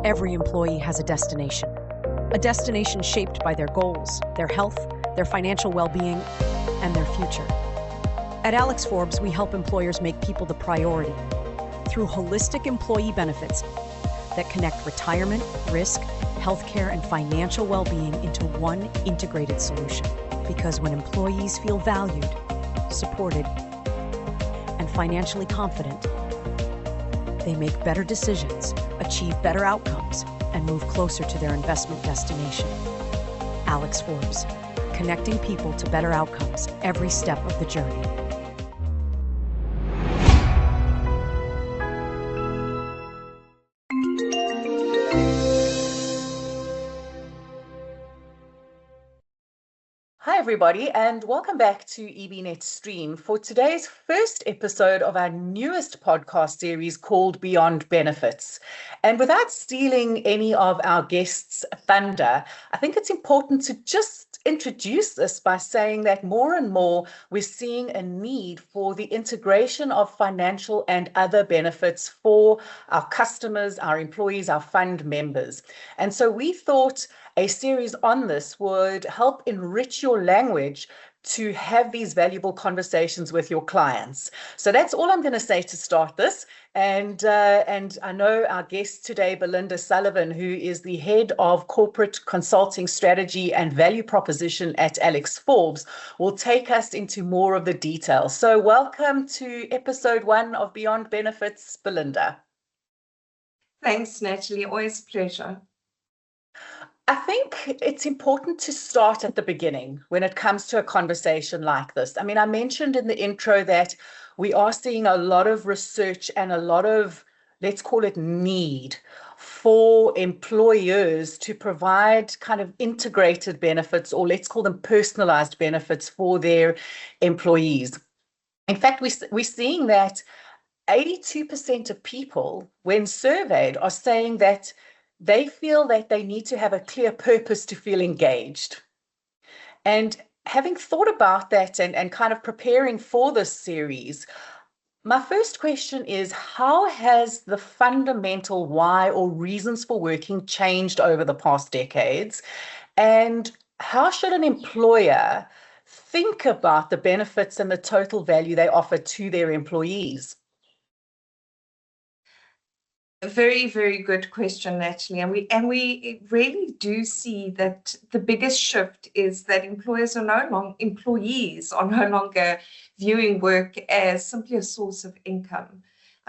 Every employee has a destination shaped by their goals, their health, their financial well-being, and their future. At Alexfobes, we help employers make people the priority through holistic employee benefits that connect retirement, risk, healthcare, and financial well-being into one integrated solution. Because when employees feel valued, supported, and financially confident, they make better decisions, achieve better outcomes, and move closer to their investment destination. Alexfobes, connecting people to better outcomes every step of the journey. Hi everybody, and welcome back to EBnet.Stream for today's first episode of our newest podcast series called Beyond Benefits. And without stealing any of our guests' thunder, I think it's important to just introduce this by saying that more and more we're seeing a need for the integration of financial and other benefits for our customers, our employees, our fund members. And so we thought a series on this would help enrich your language to have these valuable conversations with your clients. So that's all I'm going to say to start this. And I know our guest today, Belinda Sullivan, who is the head of corporate consulting strategy and value proposition at Alexfobes, will take us into more of the details. So welcome to episode 1 of Beyond Benefits, Belinda. Thanks, Natalie. Always a pleasure. I think it's important to start at the beginning when it comes to a conversation like this. I mean, I mentioned in the intro that we are seeing a lot of research and a lot of, let's call it, need for employers to provide kind of integrated benefits, or let's call them personalized benefits for their employees. In fact, we're seeing that 82% of people, when surveyed, are saying that they feel that they need to have a clear purpose to feel engaged. And having thought about that and kind of preparing for this series, my first question is, how has the fundamental why or reasons for working changed over the past decades? And how should an employer think about the benefits and the total value they offer to their employees? A very, very good question, Natalie. And we really do see that the biggest shift is that employees are no longer viewing work as simply a source of income.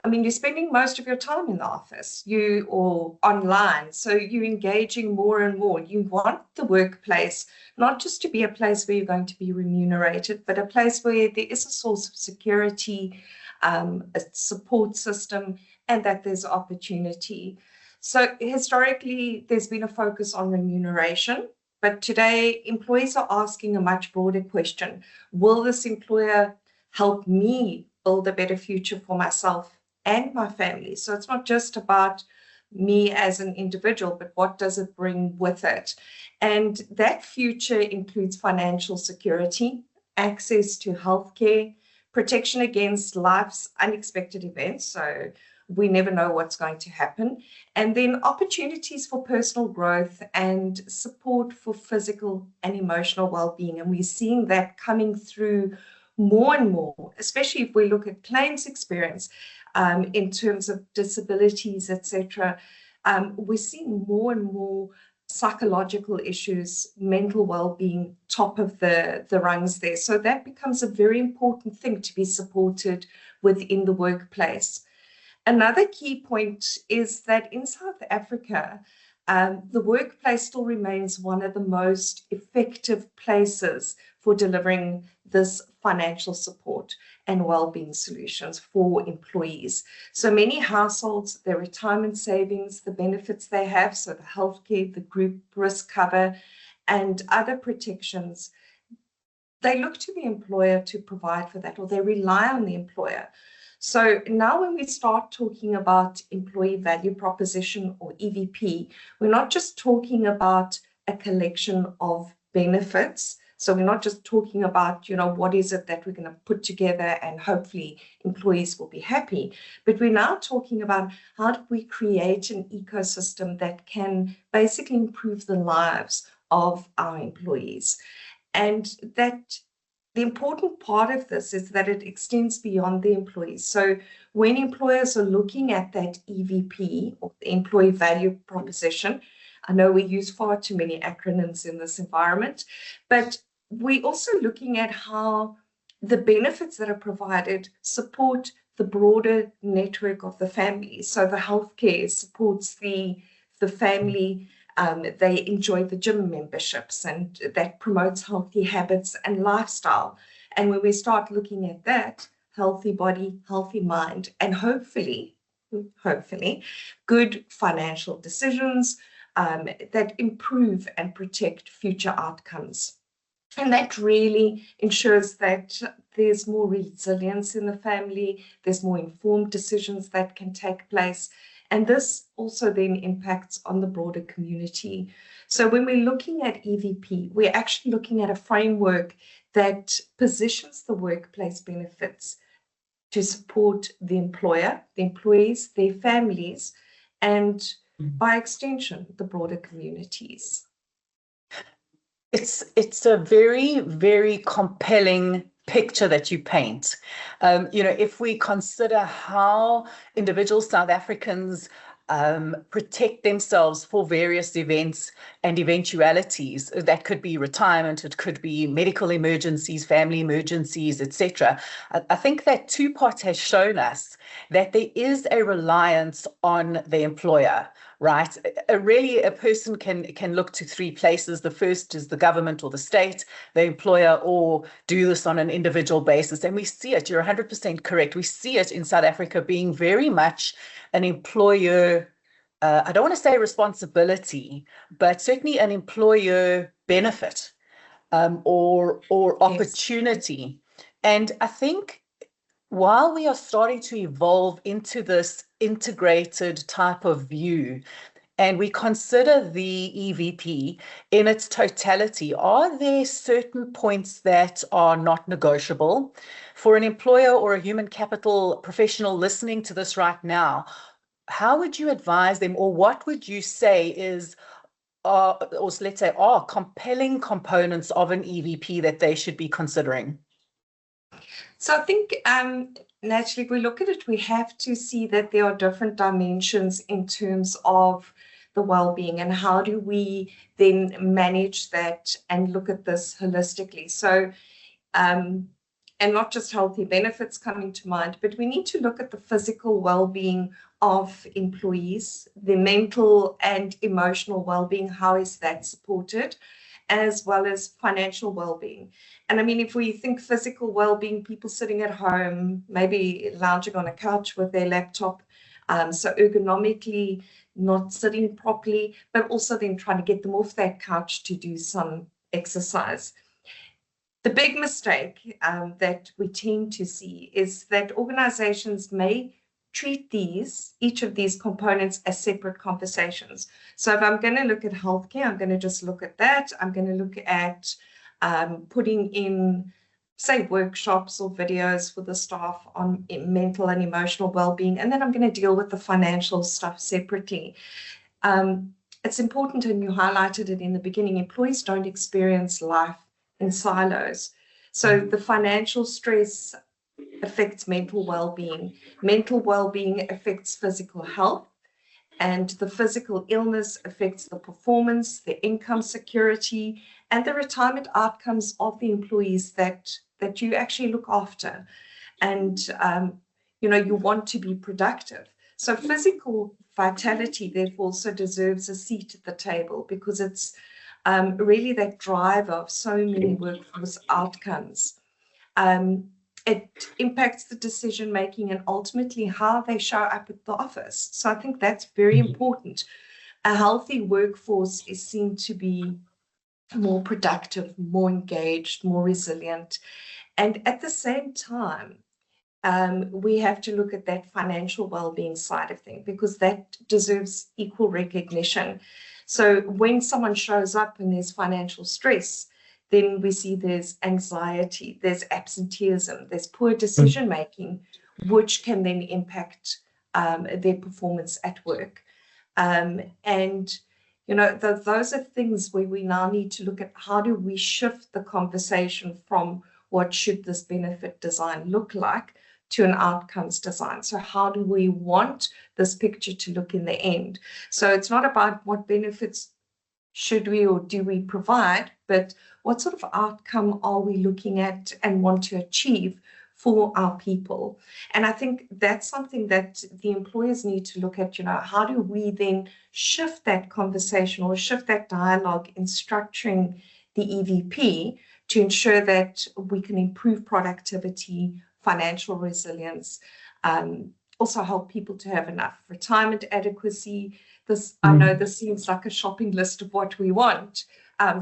I mean, you're spending most of your time in the office, or online, so you're engaging more and more. You want the workplace not just to be a place where you're going to be remunerated, but a place where there is a source of security, a support system, and that there's opportunity. So historically, there's been a focus on remuneration, but today employees are asking a much broader question. Will this employer help me build a better future for myself and my family? So it's not just about me as an individual, but what does it bring with it? And that future includes financial security, access to healthcare, protection against life's unexpected events, so we never know what's going to happen, and then opportunities for personal growth and support for physical and emotional well-being. And we're seeing that coming through more and more, especially if we look at claims experience in terms of disabilities, etc. We're seeing more and more psychological issues, mental well-being, top of the rungs there. So that becomes a very important thing to be supported within the workplace. Another key point is that in South Africa, the workplace still remains one of the most effective places for delivering this financial support and well-being solutions for employees. So many households, their retirement savings, the benefits they have, so the healthcare, the group risk cover, and other protections, they look to the employer to provide for that, or they rely on the employer. So now when we start talking about employee value proposition, or EVP, we're not just talking about a collection of benefits, So we're not just talking about, what is it that we're going to put together and hopefully employees will be happy, but we're now talking about how do we create an ecosystem that can basically improve the lives of our employees. And that the important part of this is that it extends beyond the employees. So when employers are looking at that EVP, or the employee value proposition, I know we use far too many acronyms in this environment, but we're also looking at how the benefits that are provided support the broader network of the family. So the healthcare supports the family. They enjoy the gym memberships, and that promotes healthy habits and lifestyle. And when we start looking at that, healthy body, healthy mind, and hopefully, good financial decisions that improve and protect future outcomes. And that really ensures that there's more resilience in the family, there's more informed decisions that can take place. And this also then impacts on the broader community. So when we're looking at EVP, we're actually looking at a framework that positions the workplace benefits to support the employer, the employees, their families, and by extension, the broader communities. It's a very, very compelling picture that you paint. If we consider how individual South Africans protect themselves for various events and eventualities, that could be retirement, it could be medical emergencies, family emergencies, etc. I think that two-part has shown us that there is a reliance on the employer, right? Really, a person can look to three places. The first is the government or the state, the employer, or do this on an individual basis. And we see it, you're 100% correct. We see it in South Africa being very much an employer, I don't want to say responsibility, but certainly an employer benefit or opportunity. Yes. And I think while we are starting to evolve into this integrated type of view, and we consider the EVP in its totality, are there certain points that are not negotiable? For an employer or a human capital professional listening to this right now, how would you advise them, or what would you say is, or let's say, are compelling components of an EVP that they should be considering? So I think, naturally, if we look at it, we have to see that there are different dimensions in terms of the well-being, and how do we then manage that and look at this holistically. So, and not just healthy benefits coming to mind, but we need to look at the physical well-being of employees, the mental and emotional well-being, how is that supported, as well as financial well-being. And I mean, if we think physical well-being, people sitting at home, maybe lounging on a couch with their laptop, so ergonomically not sitting properly, but also then trying to get them off that couch to do some exercise. The big mistake that we tend to see is that organizations may treat each of these components as separate conversations. So if I'm going to look at healthcare, I'm going to just look at that. I'm going to look at putting in, say, workshops or videos for the staff on mental and emotional well-being, and then I'm going to deal with the financial stuff separately. It's important, and you highlighted it in the beginning, employees don't experience life in silos. So the financial stress affects mental well-being. Mental well-being affects physical health, and the physical illness affects the performance, the income security, and the retirement outcomes of the employees that you actually look after. And, you want to be productive. So physical vitality, therefore, also deserves a seat at the table, because it's really that driver of so many workforce outcomes. It impacts the decision-making and ultimately how they show up at the office. So I think that's very important. A healthy workforce is seen to be more productive, more engaged, more resilient. And at the same time, we have to look at that financial well-being side of things, because that deserves equal recognition. So when someone shows up and there's financial stress, then we see there's anxiety, there's absenteeism, there's poor decision making, which can then impact their performance at work. And you know, those are things where we now need to look at how do we shift the conversation from what should this benefit design look like to an outcomes design. So how do we want this picture to look in the end? So it's not about what benefits should we or do we provide, but what sort of outcome are we looking at and want to achieve for our people? And I think that's something that the employers need to look at, you know, how do we then shift that conversation or shift that dialogue in structuring the EVP to ensure that we can improve productivity, financial resilience, also help people to have enough retirement adequacy. This, I know this seems like a shopping list of what we want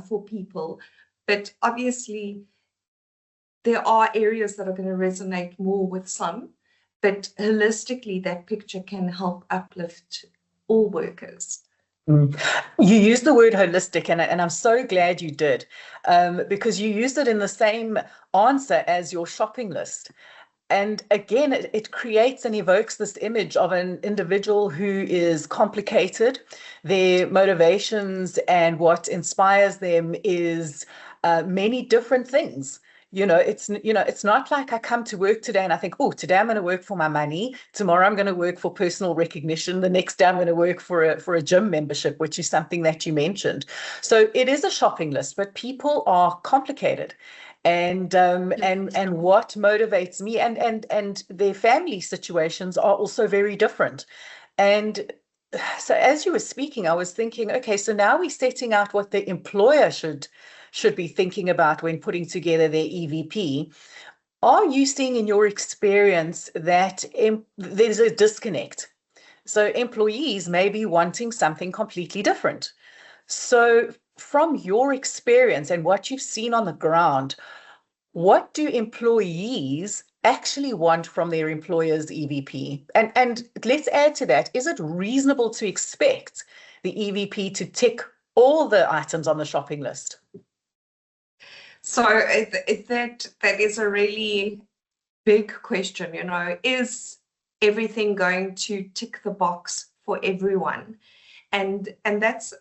for people, but obviously there are areas that are going to resonate more with some, but holistically that picture can help uplift all workers. You used the word holistic, and I'm so glad you did, because you used it in the same answer as your shopping list. And again, it creates and evokes this image of an individual who is complicated. Their motivations and what inspires them is many different things. It's not like I come to work today and I think, oh, today I'm going to work for my money. Tomorrow I'm going to work for personal recognition. The next day I'm going to work for a gym membership, which is something that you mentioned. So it is a shopping list, but people are complicated. And what motivates me and their family situations are also very different. And so as you were speaking, I was thinking, okay, so now we're setting out what the employer should be thinking about when putting together their EVP. Are you seeing in your experience that there's a disconnect? So employees may be wanting something completely different. So from your experience and what you've seen on the ground, what do employees actually want from their employer's EVP? And let's add to that, is it reasonable to expect the EVP to tick all the items on the shopping list? So that is a really big question, you know, is everything going to tick the box for everyone? And that's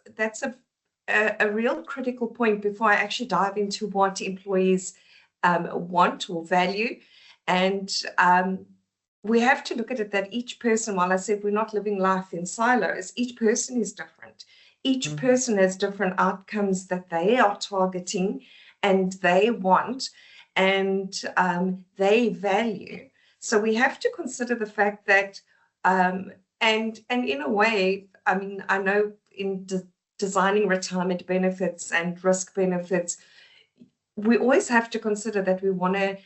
a real critical point before I actually dive into what employees want or value. And we have to look at it that each person, while I said we're not living life in silos, each person is different. Each person has different outcomes that they are targeting and they want and they value. So we have to consider the fact that, and in a way, I mean, I know in designing retirement benefits and risk benefits, we always have to consider that we want to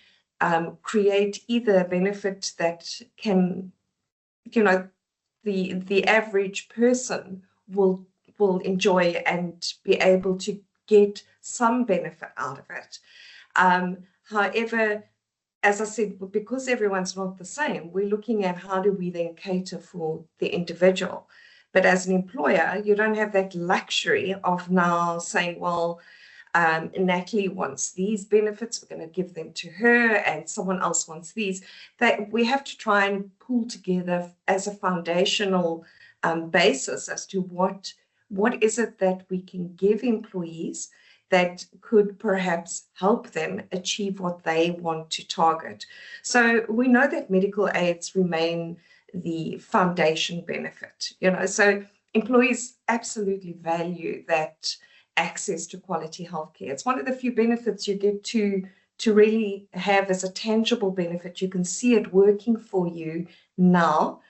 create either a benefit that can, you know, the average person will enjoy and be able to get some benefit out of it. However, as I said, because everyone's not the same, we're looking at how do we then cater for the individual. But as an employer, you don't have that luxury of now saying, well, Nathalie wants these benefits, we're going to give them to her, and someone else wants these. That we have to try and pull together as a foundational basis as to what is it that we can give employees that could perhaps help them achieve what they want to target. So we know that medical aids remain the foundation benefit, you know, so employees absolutely value that access to quality healthcare. It's one of the few benefits you get to really have as a tangible benefit. You can see it working for you now.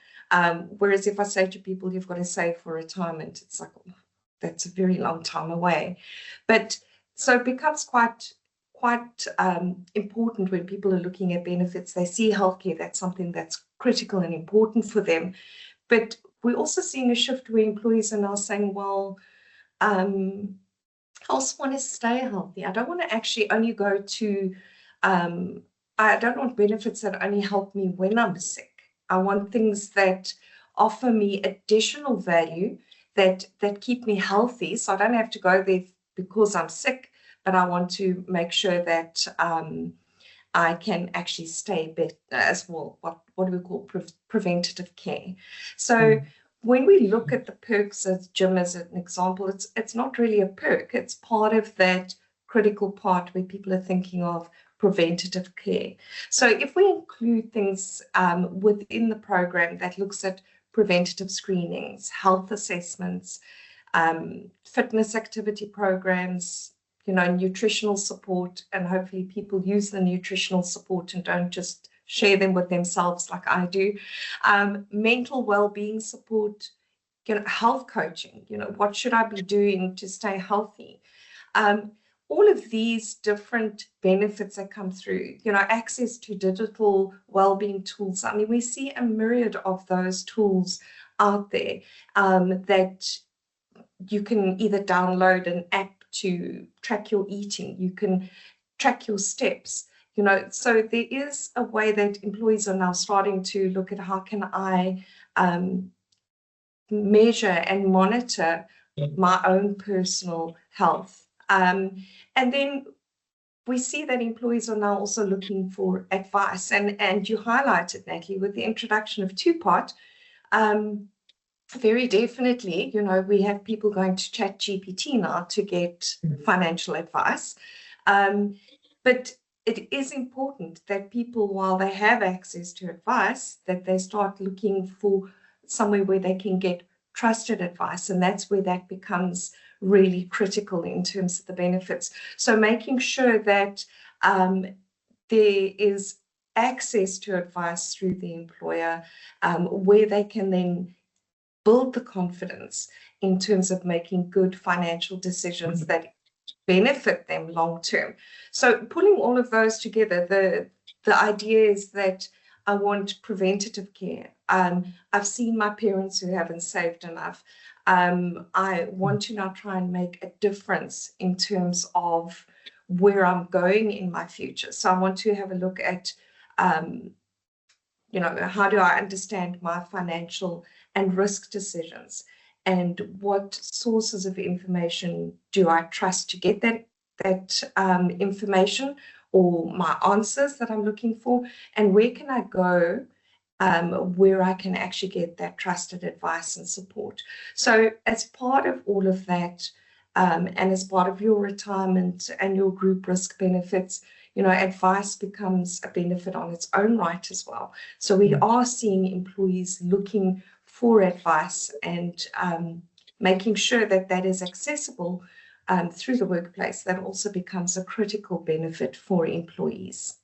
Whereas if I say to people, you've got to save for retirement, it's like, oh, that's a very long time away. But so it becomes quite important when people are looking at benefits. They see healthcare, that's something that's critical and important for them. But we're also seeing a shift where employees are now saying, well, I also want to stay healthy. I don't want to actually only go to, I don't want benefits that only help me when I'm sick. I want things that offer me additional value that keep me healthy. So I don't have to go there because I'm sick, but I want to make sure that I can actually stay better as well. What do we call preventative care? So when we look at the perks of gym as an example, it's not really a perk. It's part of that critical part where people are thinking of preventative care. So if we include things within the program that looks at preventative screenings, health assessments, fitness activity programs, nutritional support, and hopefully people use the nutritional support and don't just share them with themselves like I do. Mental well-being support, health coaching, what should I be doing to stay healthy? All of these different benefits that come through, access to digital well-being tools. I mean, we see a myriad of those tools out there that you can either download an app to track your eating, you can track your steps, so there is a way that employees are now starting to look at how can I measure and monitor my own personal health. And then we see that employees are now also looking for advice, and you highlighted, Nathalie, with the introduction of two-part. Very definitely, we have people going to ChatGPT now to get financial advice. But it is important that people, while they have access to advice, that they start looking for somewhere where they can get trusted advice. And that's where that becomes really critical in terms of the benefits. So making sure that there is access to advice through the employer, where they can then build the confidence in terms of making good financial decisions that benefit them long term. So pulling all of those together, the idea is that I want preventative care. I've seen my parents who haven't saved enough. I want to now try and make a difference in terms of where I'm going in my future. So I want to have a look at, how do I understand my financial and risk decisions, and what sources of information do I trust to get that information or my answers that I'm looking for, and where can I go where I can actually get that trusted advice and support. So as part of all of that, and as part of your retirement and your group risk benefits, advice becomes a benefit on its own right as well. So we are seeing employees looking for advice and making sure that that is accessible through the workplace. That also becomes a critical benefit for employees.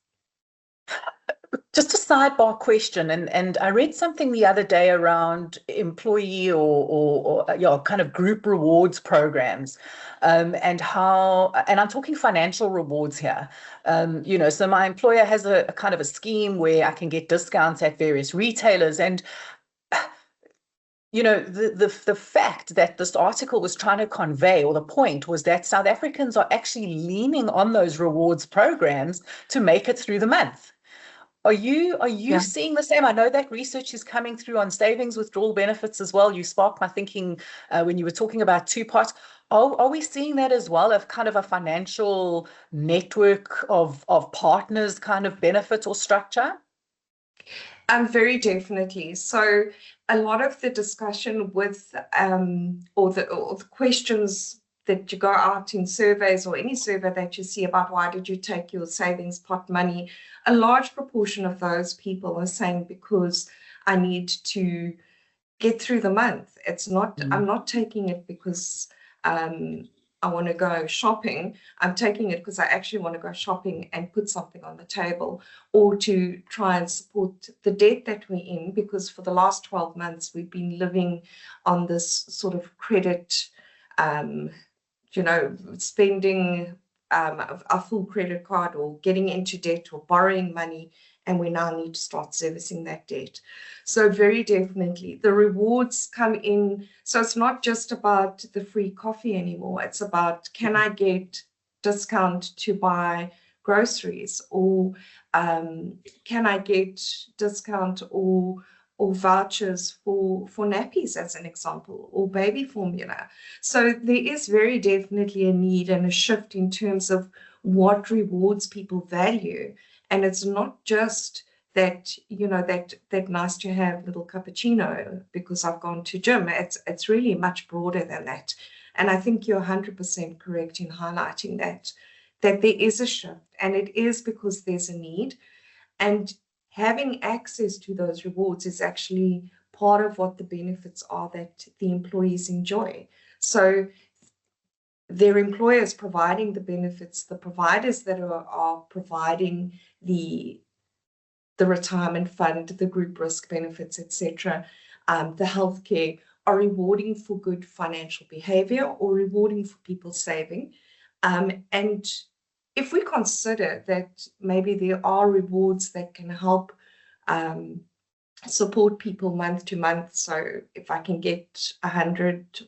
Just a sidebar question, and I read something the other day around employee or kind of group rewards programs, and how, and I'm talking financial rewards here. So my employer has a kind of a scheme where I can get discounts at various retailers, and the fact that this article was trying to convey, or the point was that South Africans are actually leaning on those rewards programs to make it through the month. Are you seeing the same? I know that research is coming through on savings withdrawal benefits as well. You sparked my thinking when you were talking about two-part. Are we seeing that as well, of kind of a financial network of partners kind of benefit or structure? Very definitely. So a lot of the discussion with or the questions that you go out in surveys or any survey that you see about why did you take your savings pot money, a large proportion of those people are saying because I need to get through the month. It's not, I'm not taking it because I want to go shopping. I'm taking it because I actually want to go shopping and put something on the table, or to try and support the debt that we're in, because for the last 12 months we've been living on this sort of credit, spending our full credit card or getting into debt or borrowing money, and we now need to start servicing that debt. So very definitely the rewards come in. So it's not just about the free coffee anymore. It's about, can I get discount to buy groceries, or can I get discount or or vouchers for nappies, as an example, or baby formula. So there is very definitely a need and a shift in terms of what rewards people value. And it's not just that, that nice to have little cappuccino because I've gone to gym. It's really much broader than that. And I think you're 100% correct in highlighting that there is a shift, and it is because there's a need. And having access to those rewards is actually part of what the benefits are that the employees enjoy. So their employers providing the benefits, the providers that are providing the retirement fund, the group risk benefits, etc., the healthcare, are rewarding for good financial behavior or rewarding for people saving. And if we consider that maybe there are rewards that can help support people month to month, so if I can get 100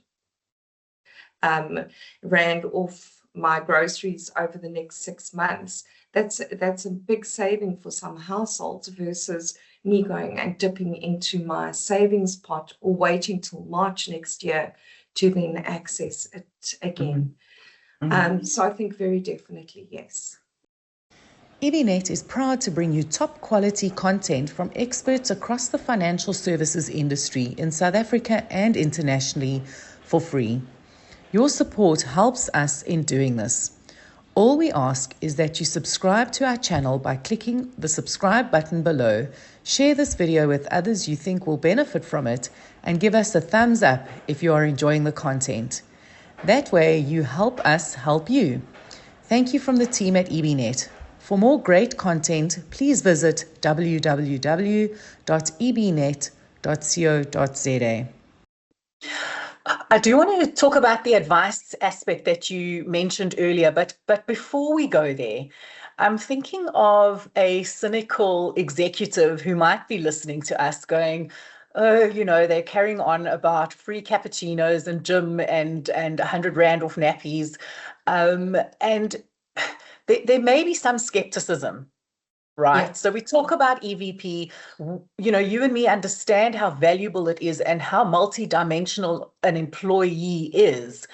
Rand off my groceries over the next 6 months, that's a big saving for some households versus me going and dipping into my savings pot or waiting till March next year to then access it again. So I think very definitely, yes. EBnet is proud to bring you top quality content from experts across the financial services industry in South Africa and internationally for free. Your support helps us in doing this. All we ask is that you subscribe to our channel by clicking the subscribe button below, share this video with others you think will benefit from it, and give us a thumbs up if you are enjoying the content. That way you help us help you. Thank you from the team at EBnet. For more great content, please visit www.ebnet.co.za. I do want to talk about the advice aspect that you mentioned earlier, but before we go there, I'm thinking of a cynical executive who might be listening to us going, oh, they're carrying on about free cappuccinos and gym and 100 Rand off nappies. And there may be some skepticism. Right. Yeah. So we talk about EVP, you and me understand how valuable it is and how multidimensional an employee is.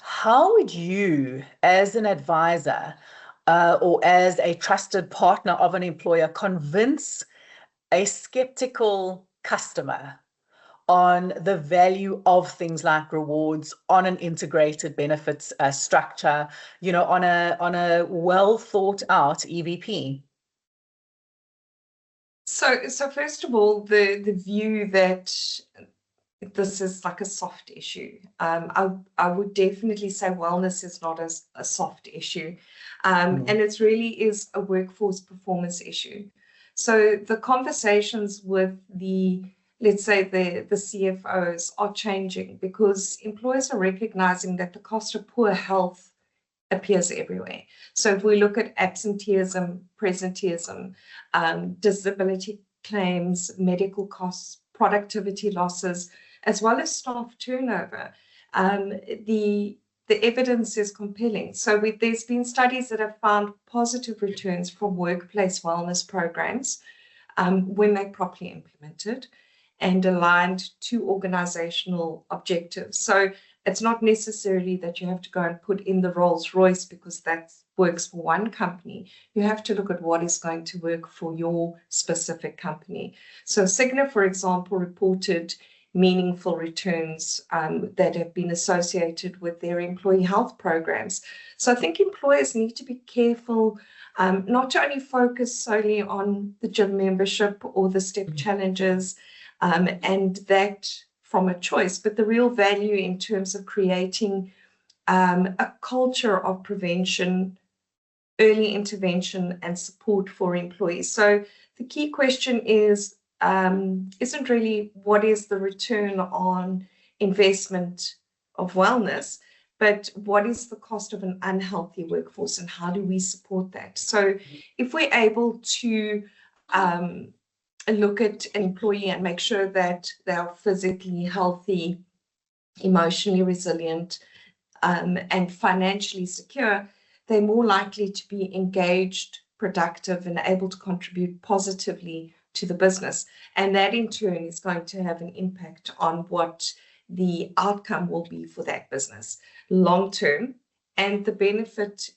How would you, as an advisor or as a trusted partner of an employer, convince a skeptical customer on the value of things like rewards, on an integrated benefits structure, on a well thought out EVP? So first of all, the view that this is like a soft issue. I would definitely say wellness is not a soft issue. And it really is a workforce performance issue. So the conversations with let's say the CFOs are changing because employers are recognizing that the cost of poor health appears everywhere. So if we look at absenteeism, presenteeism, disability claims, medical costs, productivity losses, as well as staff turnover, the evidence is compelling. So there's been studies that have found positive returns from workplace wellness programs when they're properly implemented and aligned to organizational objectives. So it's not necessarily that you have to go and put in the Rolls Royce because that works for one company. You have to look at what is going to work for your specific company. So Cigna, for example, reported meaningful returns that have been associated with their employee health programs. So I think employers need to be careful not to only focus solely on the gym membership or the step challenges and that from a choice, but the real value in terms of creating a culture of prevention, early intervention, and support for employees. So the key question isn't really what is the return on investment of wellness, but what is the cost of an unhealthy workforce and how do we support that? So if we're able to look at an employee and make sure that they are physically healthy, emotionally resilient, and financially secure, they're more likely to be engaged, productive, and able to contribute positively to the business. And that in turn is going to have an impact on what the outcome will be for that business long term. And the benefit,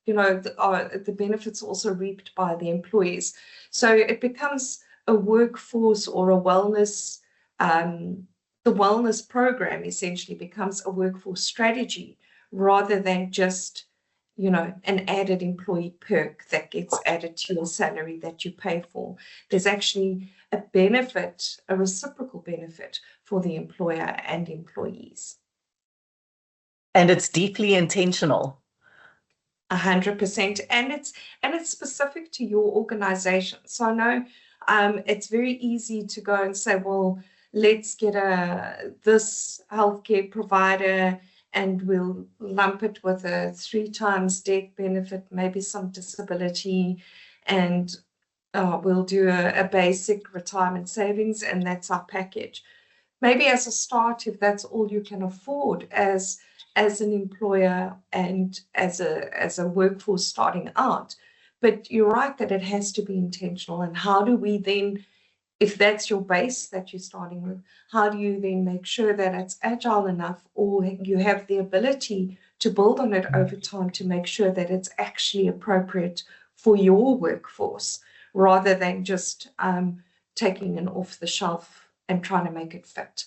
the benefits also reaped by the employees. So it becomes a workforce or a wellness, the wellness program essentially becomes a workforce strategy rather than just, an added employee perk that gets added to your salary that you pay for. There's actually a benefit, a reciprocal benefit for the employer and employees. And it's deeply intentional. 100%, and it's specific to your organization. So I know it's very easy to go and say, well, let's get this healthcare provider and we'll lump it with a 3 times death benefit, maybe some disability, and we'll do a basic retirement savings, and that's our package. Maybe as a start, if that's all you can afford as an employer and as a workforce starting out. But you're right that it has to be intentional. And how do we then, if that's your base that you're starting with, how do you then make sure that it's agile enough, or you have the ability to build on it over time to make sure that it's actually appropriate for your workforce, rather than just taking an off the shelf and trying to make it fit.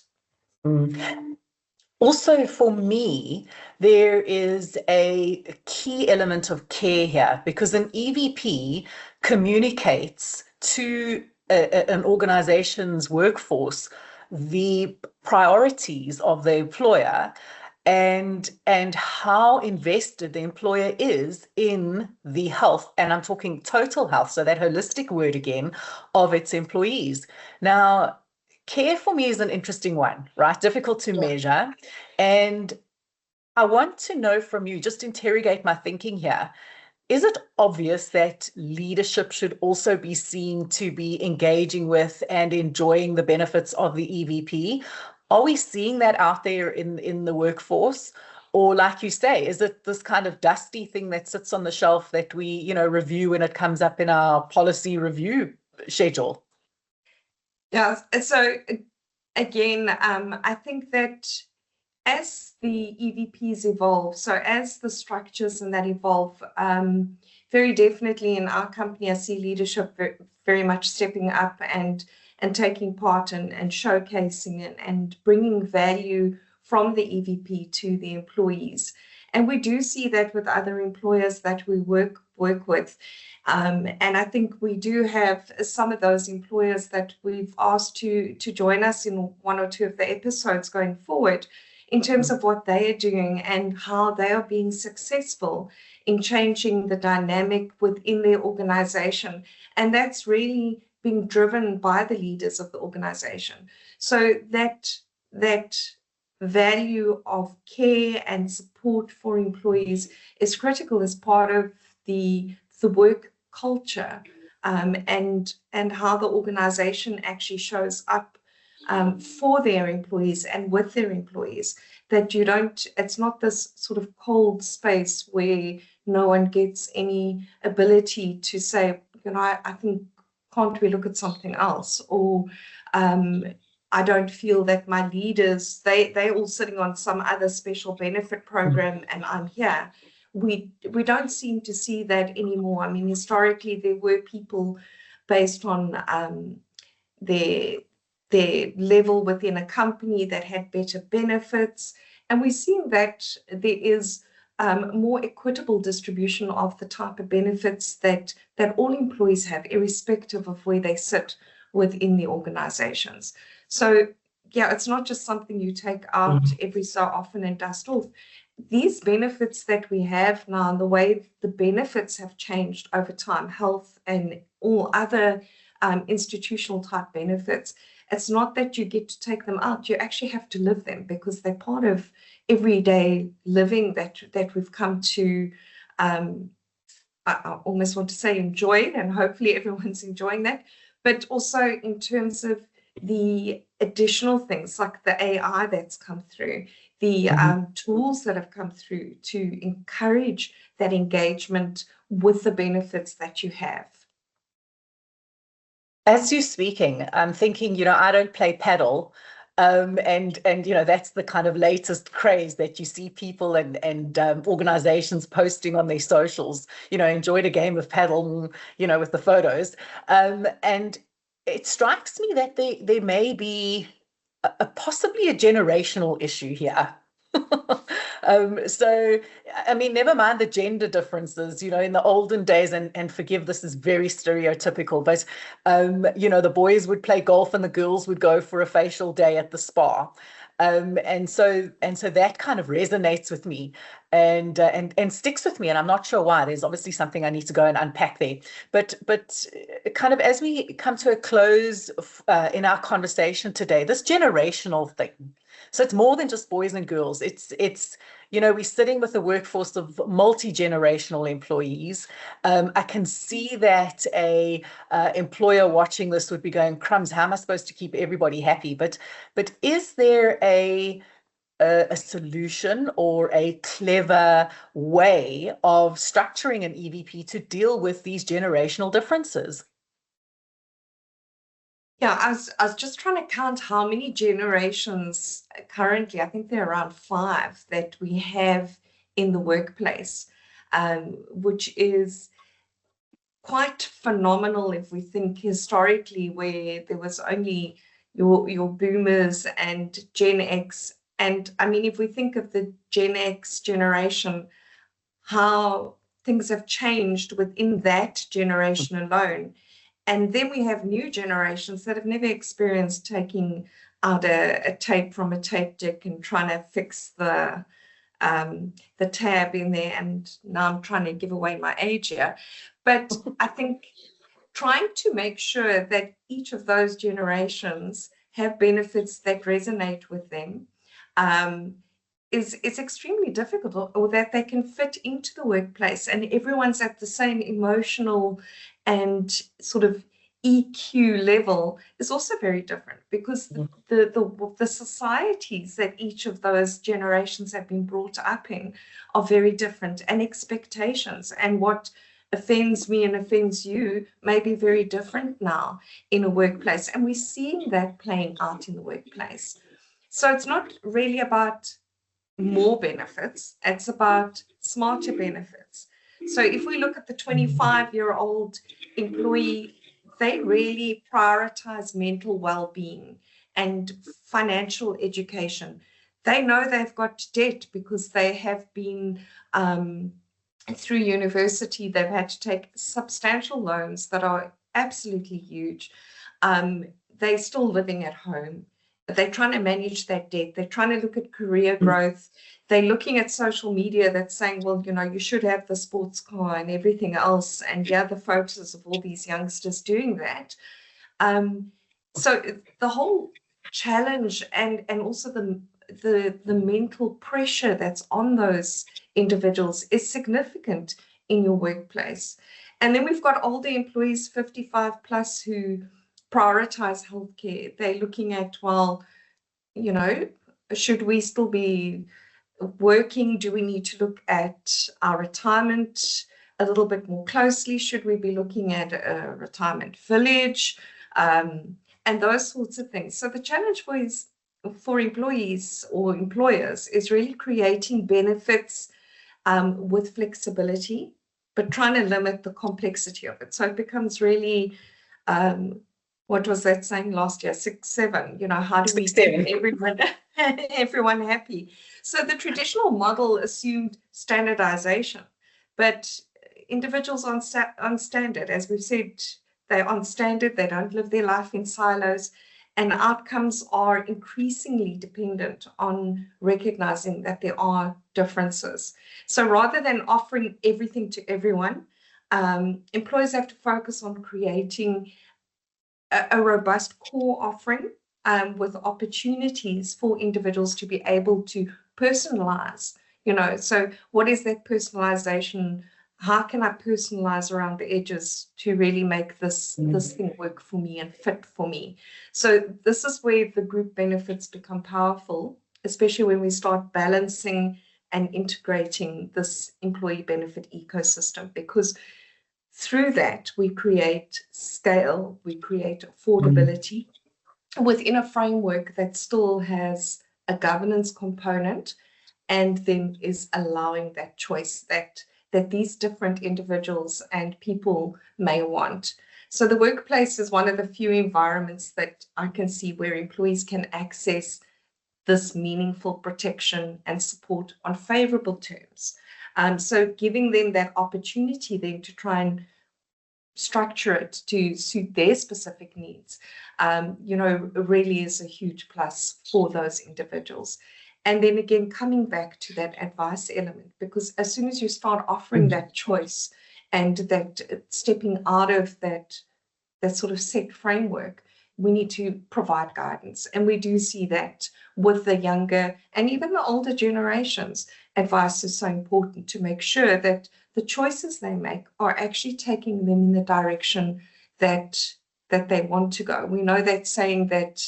Also, for me, there is a key element of care here, because an EVP communicates to an organization's workforce the priorities of the employer and how invested the employer is in the health, and I'm talking total health, so that holistic word again, of its employees. Now, care for me is an interesting one, right? Difficult to measure. And I want to know from you, just interrogate my thinking here. Is it obvious that leadership should also be seen to be engaging with and enjoying the benefits of the EVP? Are we seeing that out there in the workforce? Or, like you say, is it this kind of dusty thing that sits on the shelf that we, review when it comes up in our policy review schedule? Yeah, so again, I think that as the EVPs evolve, so as the structures and that evolve, very definitely in our company, I see leadership very much stepping up and taking part and showcasing and bringing value from the EVP to the employees. And we do see that with other employers that we work with. And I think we do have some of those employers that we've asked to join us in 1 or 2 of the episodes going forward, in terms of what they are doing and how they are being successful in changing the dynamic within their organization. And that's really being driven by the leaders of the organization. So that value of care and support for employees is critical as part of the work culture, and how the organization actually shows up for their employees and with their employees, that it's not this sort of cold space where no one gets any ability to say, I think, can't we look at something else? Or I don't feel that my leaders, they're all sitting on some other special benefit program and I'm here. We don't seem to see that anymore. I mean, historically, there were people based on their level within a company that had better benefits. And we're seeing that there is more equitable distribution of the type of benefits that all employees have, irrespective of where they sit within the organizations. So, yeah, it's not just something you take out every so often and dust off. These benefits that we have now, and the way the benefits have changed over time, health and all other institutional type benefits, it's not that you get to take them out. You actually have to live them, because they're part of everyday living that we've come to, I almost want to say enjoy, and hopefully everyone's enjoying that. But also in terms of the additional things like the AI that's come through, the tools that have come through to encourage that engagement with the benefits that you have. As you're speaking, I'm thinking, I don't play paddle. And that's the kind of latest craze that you see people and organizations posting on their socials, enjoyed a game of paddle, with the photos. And it strikes me that there may be possibly a generational issue here. So, I mean, never mind the gender differences, in the olden days, and forgive, this is very stereotypical, but, the boys would play golf and the girls would go for a facial day at the spa. And so that kind of resonates with me and sticks with me. And I'm not sure why. There's obviously something I need to go and unpack there. But kind of as we come to a close in our conversation today, this generational thing. So it's more than just boys and girls. It's we're sitting with a workforce of multi-generational employees. I can see that a employer watching this would be going, crumbs, how am I supposed to keep everybody happy? But is there a solution or a clever way of structuring an EVP to deal with these generational differences? Yeah, I was just trying to count how many generations currently. I think there are around 5 that we have in the workplace, which is quite phenomenal if we think historically, where there was only your boomers and Gen X. And I mean, if we think of the Gen X generation, how things have changed within that generation alone. And then we have new generations that have never experienced taking out a tape from a tape deck and trying to fix the tab in there. And now I'm trying to give away my age here. But I think trying to make sure that each of those generations have benefits that resonate with them is extremely difficult, or that they can fit into the workplace and everyone's at the same emotional and sort of EQ level is also very different, because the societies that each of those generations have been brought up in are very different, and expectations and what offends me and offends you may be very different now in a workplace, and we're seeing that playing out in the workplace. So it's not really about more benefits, it's about smarter benefits. So if we look at the 25-year-old employee, they really prioritize mental well-being and financial education. They know they've got debt because they have been through university, they've had to take substantial loans that are absolutely huge. They're still living at home. They're trying to manage that debt. They're trying to look at career growth. They're looking at social media that's saying, well, you should have the sports car and everything else. And yeah, the photos of all these youngsters doing that. So the whole challenge and also the mental pressure that's on those individuals is significant in your workplace. And then we've got older employees, 55 plus, who prioritize healthcare. They're looking at, well, should we still be working? Do we need to look at our retirement a little bit more closely? Should we be looking at a retirement village? And those sorts of things. So the challenge for employees or employers is really creating benefits with flexibility, but trying to limit the complexity of it. So it becomes really, what was that saying last year? 6-7. How do we keep everyone happy? So the traditional model assumed standardization, but individuals on standard, as we've said, they're on standard. They don't live their life in silos, and outcomes are increasingly dependent on recognizing that there are differences. So rather than offering everything to everyone, employers have to focus on creating a robust core offering with opportunities for individuals to be able to personalize. So what is that personalization? How can I personalize around the edges to really make this thing work for me and fit for me? So this is where the group benefits become powerful, especially when we start balancing and integrating this employee benefit ecosystem, because through that, we create scale, we create affordability within a framework that still has a governance component, and then is allowing that choice that these different individuals and people may want. So the workplace is one of the few environments that I can see where employees can access this meaningful protection and support on favorable terms. So giving them that opportunity then to try and structure it to suit their specific needs, really is a huge plus for those individuals. And then again, coming back to that advice element, because as soon as you start offering that choice and that stepping out of that sort of set framework, we need to provide guidance. And we do see that with the younger and even the older generations. Advice is so important to make sure that the choices they make are actually taking them in the direction that they want to go. We know that saying that,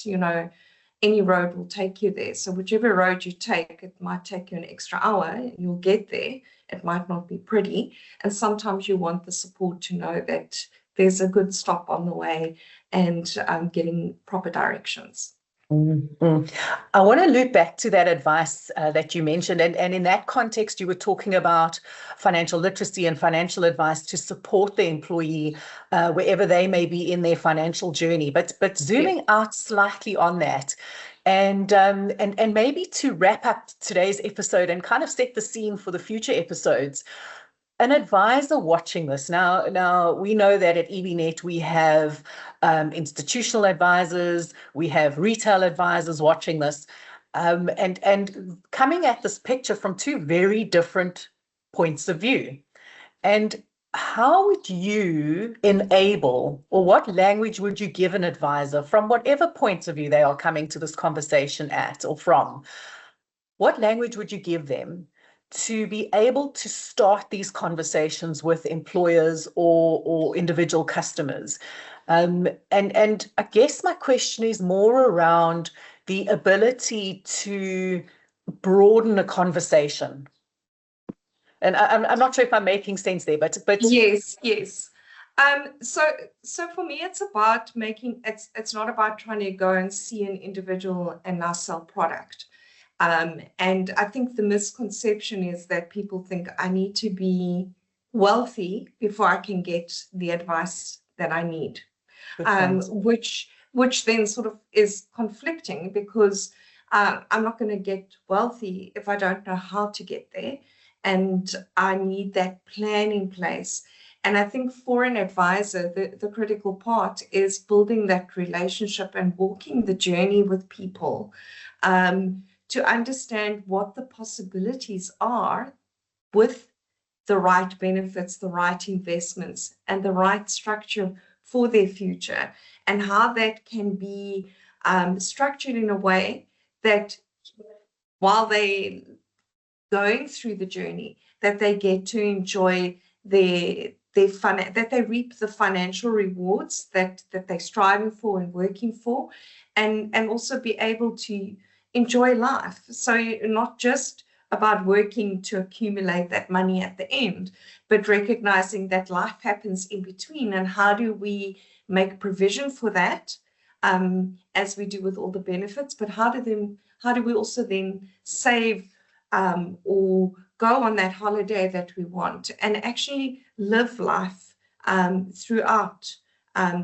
any road will take you there. So whichever road you take, it might take you an extra hour and you'll get there. It might not be pretty. And sometimes you want the support to know that there's a good stop on the way and getting proper directions. I want to loop back to that advice that you mentioned. And in that context, you were talking about financial literacy and financial advice to support the employee wherever they may be in their financial journey. But zooming out slightly on that, and maybe to wrap up today's episode and kind of set the scene for the future episodes. An advisor watching this now, we know that at EBnet we have institutional advisors, we have retail advisors watching this, and coming at this picture from two very different points of view. And how would you enable, or what language would you give an advisor from whatever points of view they are coming to this conversation at or from? What language would you give them to be able to start these conversations with employers or individual customers? And I guess my question is more around the ability to broaden a conversation. And I'm not sure if I'm making sense there, but yes. So for me, it's about it's not about trying to go and see an individual and now sell product. And I think the misconception is that people think I need to be wealthy before I can get the advice that I need, which then sort of is conflicting, because I'm not going to get wealthy if I don't know how to get there, and I need that plan in place. And I think for an advisor, the critical part is building that relationship and walking the journey with people, to understand what the possibilities are with the right benefits, the right investments, and the right structure for their future, and how that can be structured in a way that while they're going through the journey, that they get to enjoy that they reap the financial rewards that they're striving for and working for, and also be able to enjoy life. So you're not just about working to accumulate that money at the end, but recognizing that life happens in between, and how do we make provision for that, as we do with all the benefits, but how do we also then save or go on that holiday that we want and actually live life throughout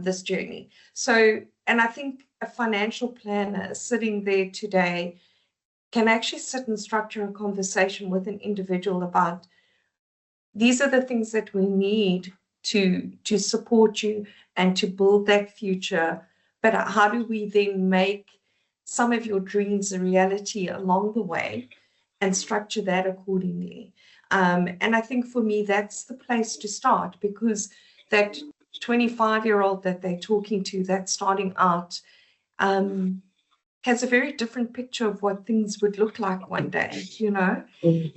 this journey. So, and I think a financial planner sitting there today can actually sit and structure a conversation with an individual about, these are the things that we need to support you and to build that future, but how do we then make some of your dreams a reality along the way and structure that accordingly? And I think for me, that's the place to start, because that 25-year-old that they're talking to, that's starting out, has a very different picture of what things would look like one day,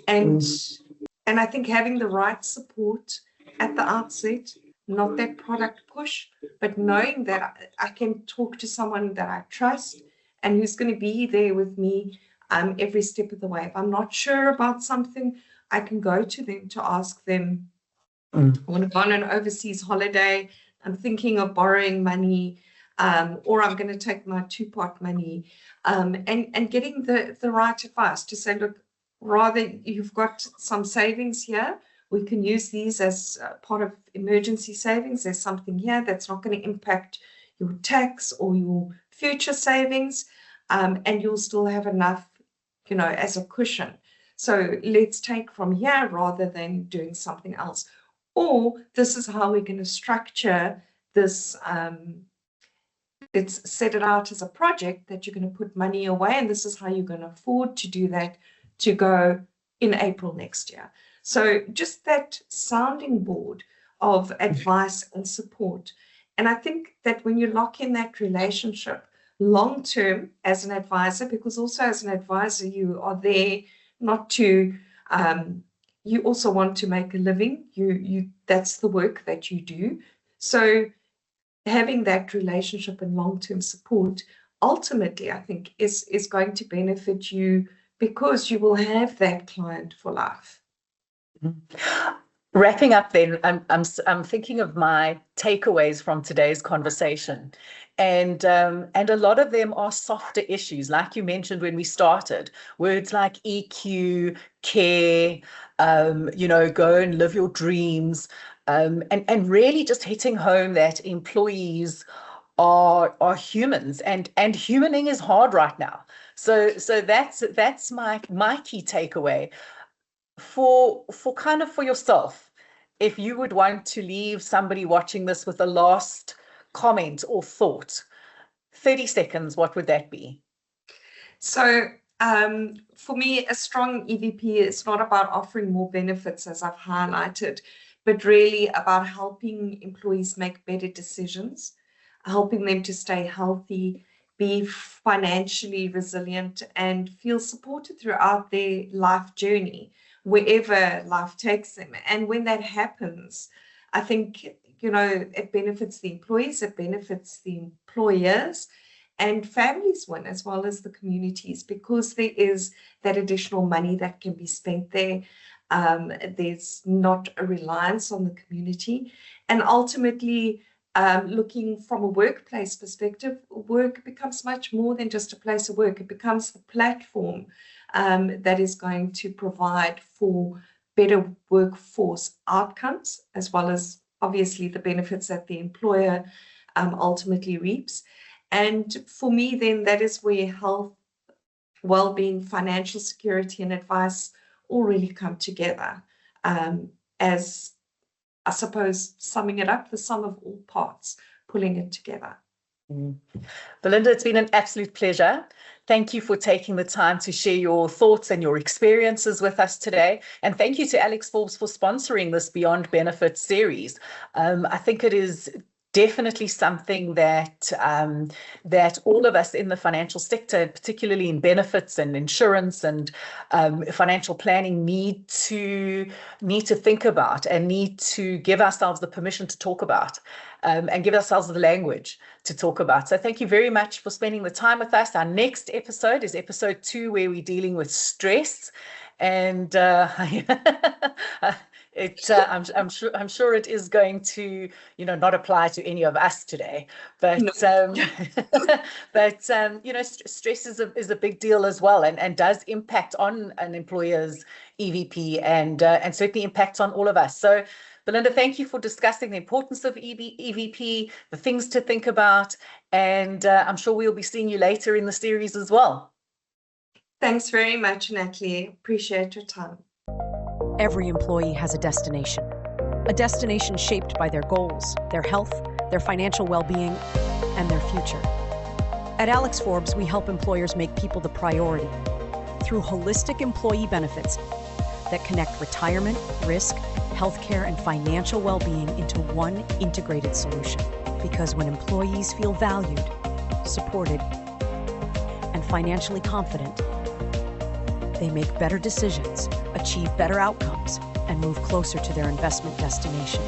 and I think having the right support at the outset, not that product push, but knowing that I can talk to someone that I trust and who's going to be there with me every step of the way. If I'm not sure about something, I can go to them to ask them Mm. I want to go on an overseas holiday. I'm thinking of borrowing money, or I'm going to take my two-part money, and getting the right advice to say, look, rather you've got some savings here. We can use these as part of emergency savings. There's something here that's not going to impact your tax or your future savings, and you'll still have enough, as a cushion. So let's take from here rather than doing something else. Or this is how we're going to structure this. Let's set it out as a project that you're going to put money away, and this is how you're going to afford to do that to go in April next year. So just that sounding board of advice and support. And I think that when you lock in that relationship long term as an advisor, because also as an advisor, you are there not to, you also want to make a living. That's the work that you do. So having that relationship and long-term support ultimately, I think, is going to benefit you because you will have that client for life. Wrapping up then, I'm thinking of my takeaways from today's conversation, and a lot of them are softer issues, like you mentioned when we started. Words like EQ, care, go and live your dreams, and really just hitting home that employees are humans, and humaning is hard right now. So that's my key takeaway. For yourself, if you would want to leave somebody watching this with a last comment or thought, 30 seconds, what would that be? So for me, a strong EVP is not about offering more benefits, as I've highlighted, but really about helping employees make better decisions, helping them to stay healthy, be financially resilient, and feel supported throughout their life journey, wherever life takes them. And when that happens, I think, it benefits the employees, it benefits the employers, and families win as well as the communities, because there is that additional money that can be spent there. There's not a reliance on the community. And ultimately, looking from a workplace perspective, work becomes much more than just a place of work. It becomes the platform that is going to provide for better workforce outcomes, as well as obviously the benefits that the employer ultimately reaps. And for me, then, that is where health, well-being, financial security, and advice all really come together as, I suppose, summing it up, the sum of all parts, pulling it together. Belinda, it's been an absolute pleasure. Thank you for taking the time to share your thoughts and your experiences with us today. And thank you to Alexfobes for sponsoring this Beyond Benefits series. I think it is definitely something that all of us in the financial sector, particularly in benefits and insurance and financial planning, need to think about and need to give ourselves the permission to talk about, and give ourselves the language to talk about. So thank you very much for spending the time with us. Our next episode is episode 2, where we're dealing with stress. And I'm sure it is going to, not apply to any of us today, but No. but stress is a big deal as well, and does impact on an employer's EVP, and certainly impacts on all of us. So, Belinda, thank you for discussing the importance of EVP, the things to think about, and I'm sure we'll be seeing you later in the series as well. Thanks very much, Natalie. Appreciate your time. Every employee has a destination shaped by their goals, their health, their financial well-being, and their future. At Alexfobes, we help employers make people the priority through holistic employee benefits that connect retirement, risk, healthcare, and financial well-being into one integrated solution. Because when employees feel valued, supported, and financially confident, they make better decisions, achieve better outcomes, and move closer to their investment destination.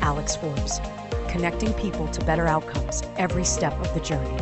Alexfobes, connecting people to better outcomes every step of the journey.